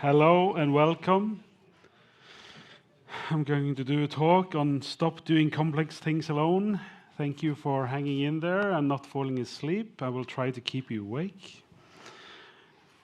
Hello and welcome. I'm going to do a talk on stop doing complex things alone. Thank you for hanging in there and not falling asleep. I will try to keep you awake.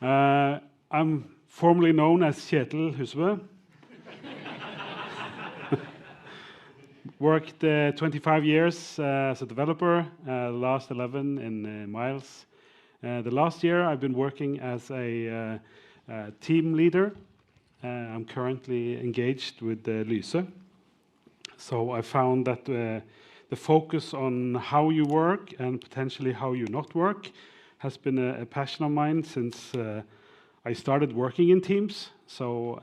I'm formerly known as Kjetil Husebø. Worked 25 years as a developer, last 11 in Miles. The last year I've been working as a team leader. I'm currently engaged with Lyse. So I found that the focus on how you work and potentially how you not work has been a passion of mine since I started working in teams. So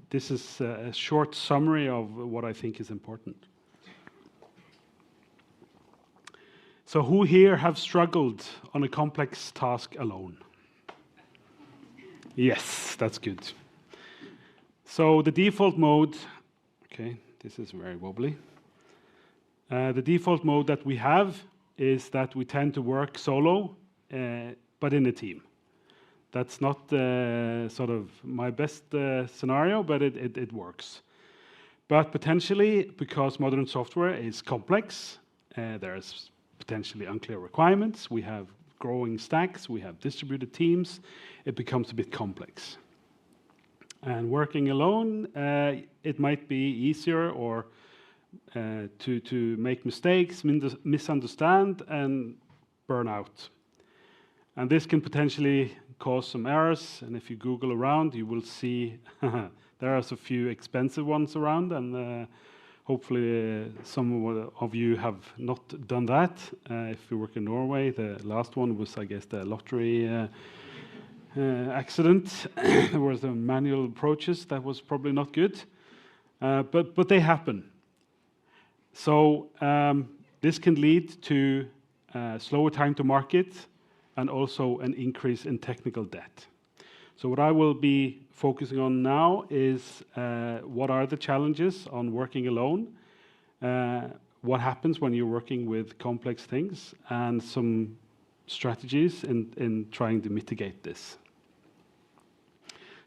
this is a short summary of what I think is important. So who here have struggled on a complex task alone? Yes, that's good. So the default mode, okay, this is very wobbly. The default mode that we have is that we tend to work solo, but in a team. That's not sort of my best scenario, but it works. But potentially, because modern software is complex, there's potentially unclear requirements, we have growing stacks, we have distributed teams, it becomes a bit complex. And working alone, it might be easier or to make mistakes, misunderstand, and burn out. And this can potentially cause some errors, and if you Google around, you will see there are a few expensive ones around, and hopefully some of you have not done that. If you work in Norway, the last one was, I guess, the lottery accident. There was the manual approaches that was probably not good, but they happen. So this can lead to slower time to market and also an increase in technical debt. So what I will be focusing on now is what are the challenges on working alone, what happens when you're working with complex things, and some strategies in trying to mitigate this.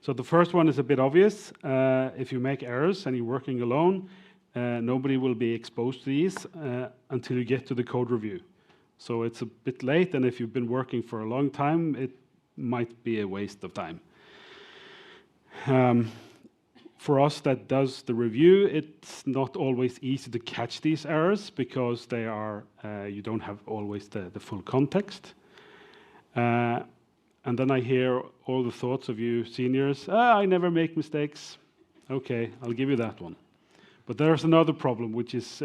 So the first one is a bit obvious. If you make errors and you're working alone, nobody will be exposed to these until you get to the code review. So it's a bit late, and if you've been working for a long time, it might be a waste of time. For us that does the review, it's not always easy to catch these errors because they are you don't have always the full context. And then I hear all the thoughts of you seniors, I never make mistakes. Okay, I'll give you that one. But there's another problem, which is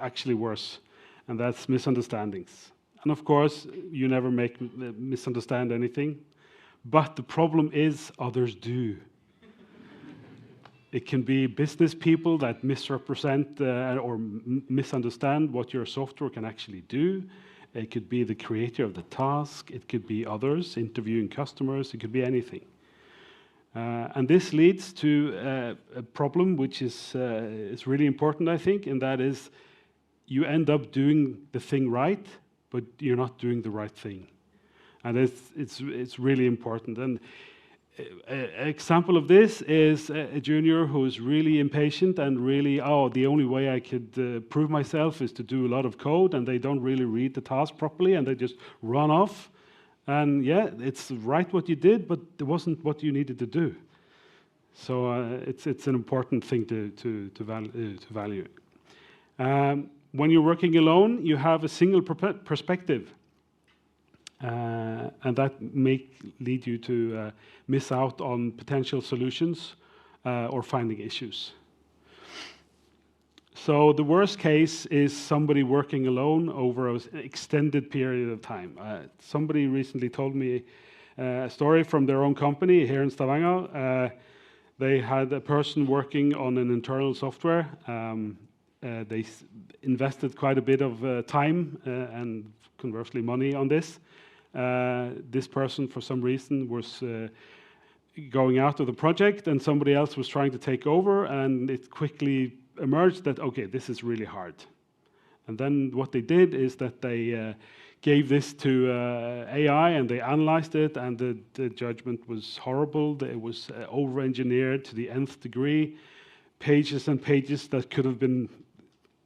actually worse, and that's misunderstandings. And of course, you never misunderstand anything, but the problem is others do. It can be business people that misrepresent or misunderstand what your software can actually do. It could be the creator of the task. It could be others interviewing customers. It could be anything. And this leads to a problem which is really important, I think, and that is you end up doing the thing right, but you're not doing the right thing. And it's really important. And an example of this is a junior who is really impatient and really, the only way I could prove myself is to do a lot of code, and they don't really read the task properly, and they just run off. And yeah, it's right what you did, but it wasn't what you needed to do. So it's an important thing to value. When you're working alone, you have a single perspective. And that may lead you to miss out on potential solutions or finding issues. So the worst case is somebody working alone over an extended period of time. Somebody recently told me a story from their own company here in Stavanger. They had a person working on an internal software. They invested quite a bit of time and conversely money on this. This person, for some reason, was going out of the project, and somebody else was trying to take over, and it quickly emerged that, okay, this is really hard. And then what they did is that they gave this to AI, and they analyzed it, and the judgment was horrible. It was over-engineered to the nth degree, pages and pages that could have been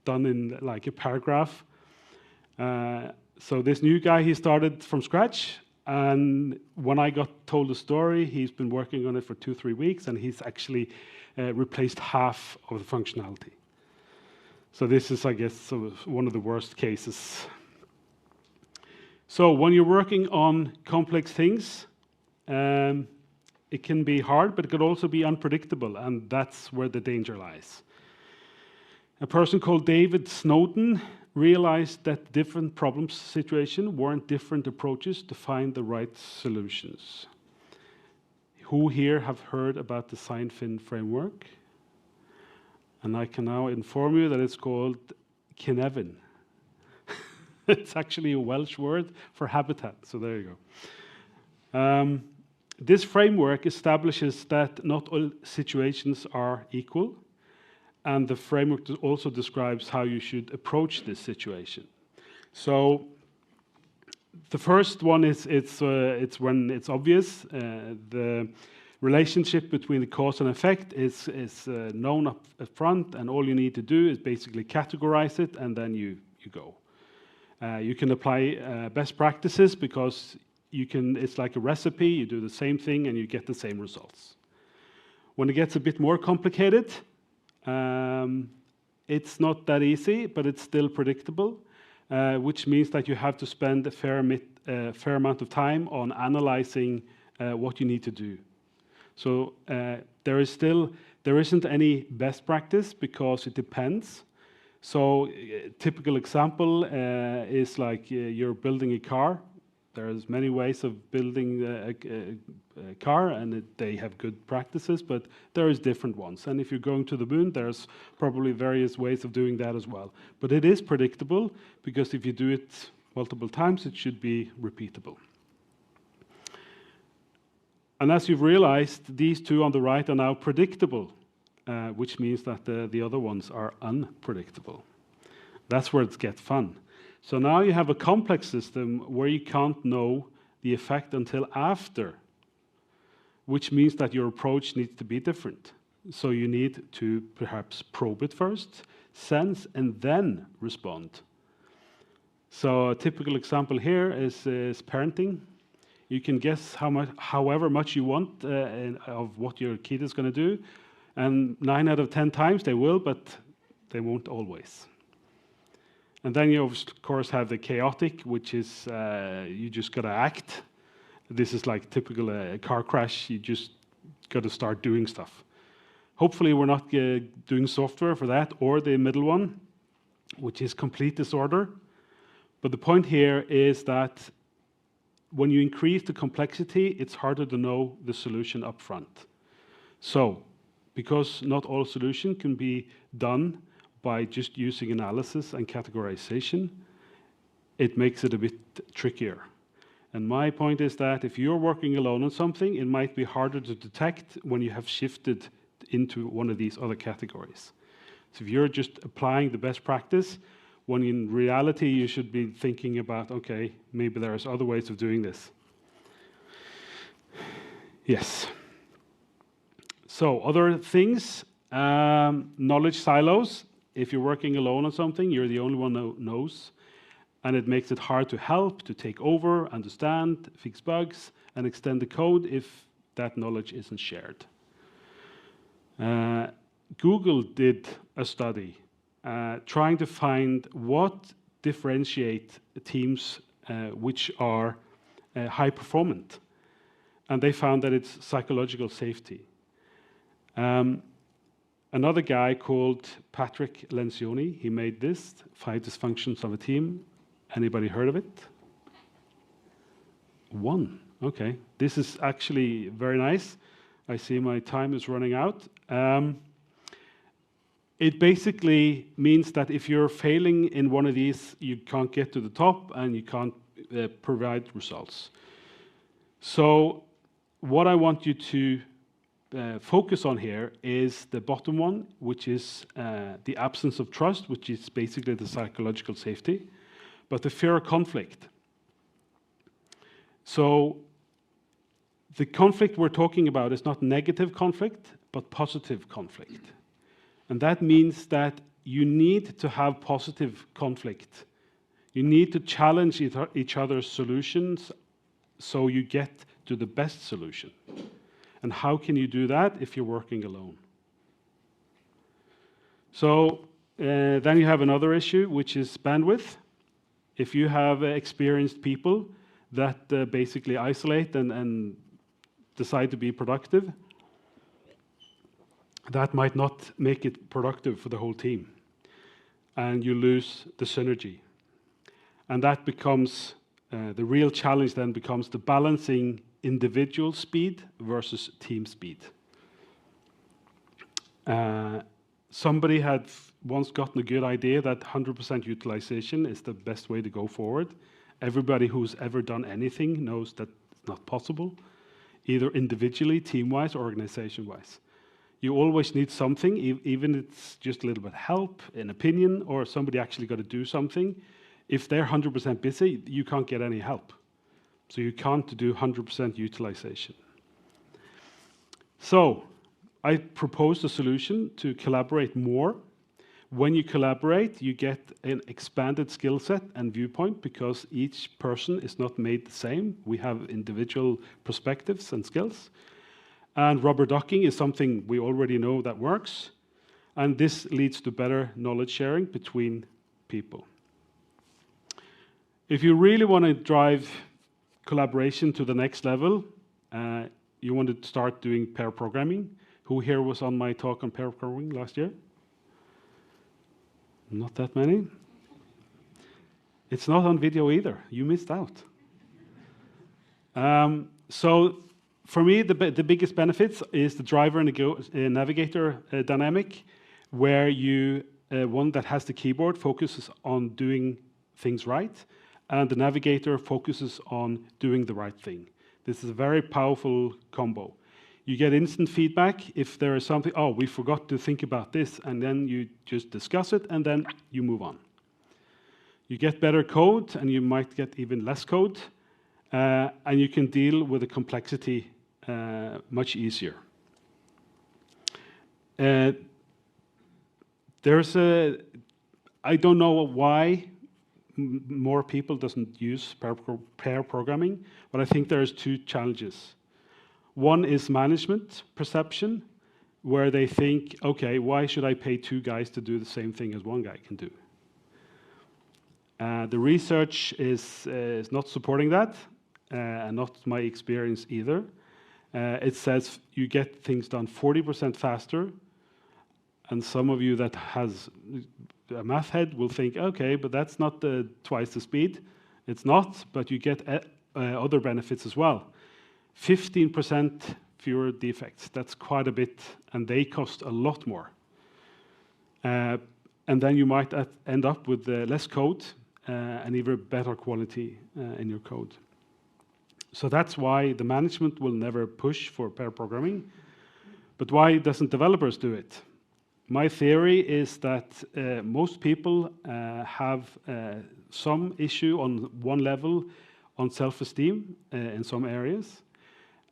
done in like a paragraph. So this new guy, he started from scratch, and when I got told the story, he's been working on it for 2-3 weeks, and he's actually replaced half of the functionality. So this is, I guess, one of the worst cases. So when you're working on complex things, it can be hard, but it could also be unpredictable, and that's where the danger lies. A person called David Snowden realized that different problem situations warrant different approaches to find the right solutions. Who here have heard about the SignFin framework? And I can now inform you that it's called Cynefin. It's actually a Welsh word for habitat, so there you go. This framework establishes that not all situations are equal, and the framework also describes how you should approach this situation. So the first one is it's when it's obvious. The relationship between the cause and effect is known up front, and all you need to do is basically categorize it, and then you go. You can apply best practices because it's like a recipe. You do the same thing and you get the same results. When it gets a bit more complicated, it's not that easy, but it's still predictable, which means that you have to spend a fair amount of time on analyzing what you need to do. So there isn't any best practice because it depends. So a typical example is like you're building a car. There's many ways of building a car, and they have good practices, but there is different ones. And if you're going to the moon, there's probably various ways of doing that as well. But it is predictable, because if you do it multiple times, it should be repeatable. And as you've realized, these two on the right are now predictable, which means that the other ones are unpredictable. That's where it gets fun. So now you have a complex system where you can't know the effect until after, which means that your approach needs to be different. So you need to perhaps probe it first, sense, and then respond. So a typical example here is parenting. You can guess however much you want of what your kid is going to do, and 9 out of 10 times they will, but they won't always. And then you, of course, have the chaotic, which is you just got to act. This is like typical car crash. You just got to start doing stuff. Hopefully, we're not doing software for that, or the middle one, which is complete disorder. But the point here is that when you increase the complexity, it's harder to know the solution up front. So, because not all solution can be done by just using analysis and categorization, it makes it a bit trickier. And my point is that if you're working alone on something, it might be harder to detect when you have shifted into one of these other categories. So if you're just applying the best practice, when in reality you should be thinking about, okay, maybe there's other ways of doing this. Yes. So other things, knowledge silos. If you're working alone on something, you're the only one who knows, and it makes it hard to help, to take over, understand, fix bugs, and extend the code if that knowledge isn't shared. Google did a study trying to find what differentiate teams which are high performant, and they found that it's psychological safety. Another guy called Patrick Lencioni, he made this, 5 dysfunctions of a team. Anybody heard of it? 1, okay. This is actually very nice. I see my time is running out. It basically means that if you're failing in one of these, you can't get to the top and you can't provide results. So what I want you to focus on here is the bottom one, which is the absence of trust, which is basically the psychological safety, but the fear of conflict. So the conflict we're talking about is not negative conflict, but positive conflict. And that means that you need to have positive conflict. You need to challenge each other's solutions so you get to the best solution. And how can you do that if you're working alone? So then you have another issue, which is bandwidth. If you have experienced people that basically isolate and decide to be productive, that might not make it productive for the whole team. And you lose the synergy. And that becomes, the real challenge then becomes the balancing individual speed versus team speed. Somebody had once gotten a good idea that 100% utilization is the best way to go forward. Everybody who's ever done anything knows that it's not possible, either individually, team-wise, or organization-wise. You always need something, even if it's just a little bit help, an opinion, or somebody actually got to do something. If they're 100% busy, you can't get any help. So you can't do 100% utilization. So I proposed a solution to collaborate more. When you collaborate, you get an expanded skill set and viewpoint because each person is not made the same. We have individual perspectives and skills. And rubber ducking is something we already know that works. And this leads to better knowledge sharing between people. If you really want to drive collaboration to the next level, you want to start doing pair programming. Who here was on my talk on pair programming last year? Not that many. It's not on video either. You missed out. So for me, the biggest benefits is the driver and navigator dynamic, where one that has the keyboard focuses on doing things right, and the navigator focuses on doing the right thing. This is a very powerful combo. You get instant feedback if there is something, oh, we forgot to think about this, and then you just discuss it, and then you move on. You get better code, and you might get even less code, and you can deal with the complexity much easier. I don't know why more people doesn't use pair programming, but I think there's two challenges. One is management perception, where they think, okay, why should I pay two guys to do the same thing as one guy can do? The research is not supporting that, and not my experience either. It says you get things done 40% faster, and some of you that has a math head will think, okay, but that's not twice the speed. It's not, but you get other benefits as well. 15% fewer defects, that's quite a bit, and they cost a lot more. And then you might end up with less code and even better quality in your code. So that's why the management will never push for pair programming. But why doesn't developers do it? My theory is that most people have some issue on one level on self-esteem in some areas.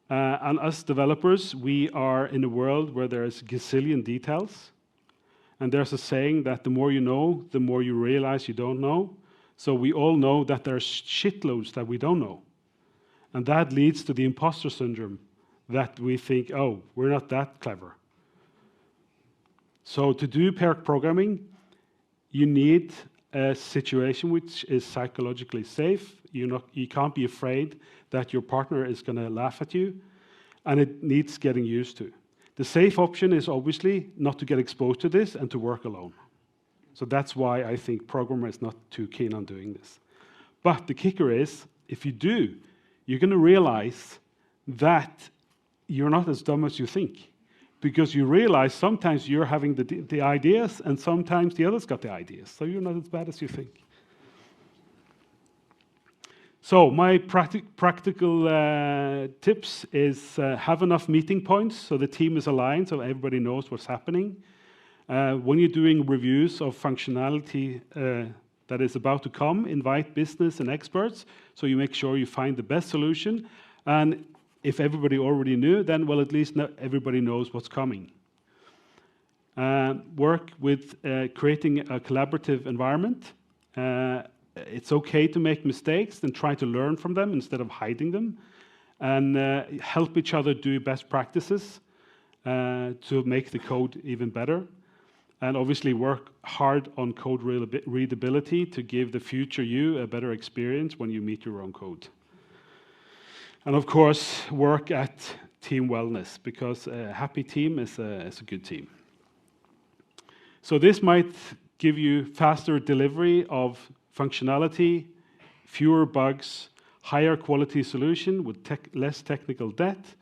And us developers, we are in a world where there's gazillion details. And there's a saying that the more you know, the more you realize you don't know. So we all know that there's shitloads that we don't know. And that leads to the imposter syndrome, that we think, oh, we're not that clever. So to do pair programming, you need a situation which is psychologically safe. You can't be afraid that your partner is going to laugh at you, and it needs getting used to. The safe option is obviously not to get exposed to this and to work alone. So that's why I think programmer is not too keen on doing this. But the kicker is, if you do, you're going to realize that you're not as dumb as you think, because you realize sometimes you're having the ideas, and sometimes the others got the ideas. So you're not as bad as you think. So my practical tips is have enough meeting points so the team is aligned, so everybody knows what's happening. When you're doing reviews of functionality that is about to come, invite business and experts, so you make sure you find the best solution. And if everybody already knew, then, well, at least everybody knows what's coming. Work with creating a collaborative environment. It's okay to make mistakes and try to learn from them instead of hiding them. And help each other do best practices to make the code even better. And obviously work hard on code readability to give the future you a better experience when you meet your own code. And of course, work at team wellness, because a happy team is a good team. So this might give you faster delivery of functionality, fewer bugs, higher quality solution with less technical debt.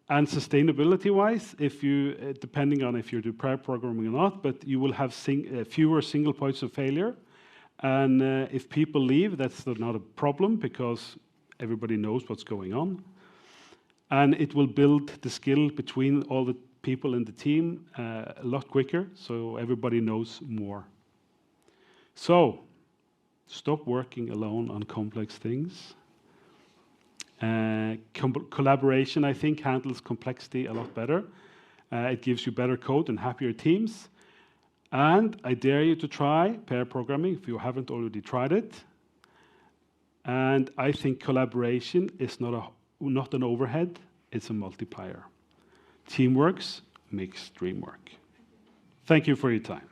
And sustainability-wise, if you, depending on if you do pair programming or not, but you will have fewer single points of failure. And if people leave, that's not a problem because everybody knows what's going on. And it will build the skill between all the people in the team a lot quicker, so everybody knows more. So, stop working alone on complex things. Collaboration, I think, handles complexity a lot better. It gives you better code and happier teams. And I dare you to try pair programming if you haven't already tried it. And I think collaboration is not an overhead, it's a multiplier. Teamwork makes dream work. Thank you for your time.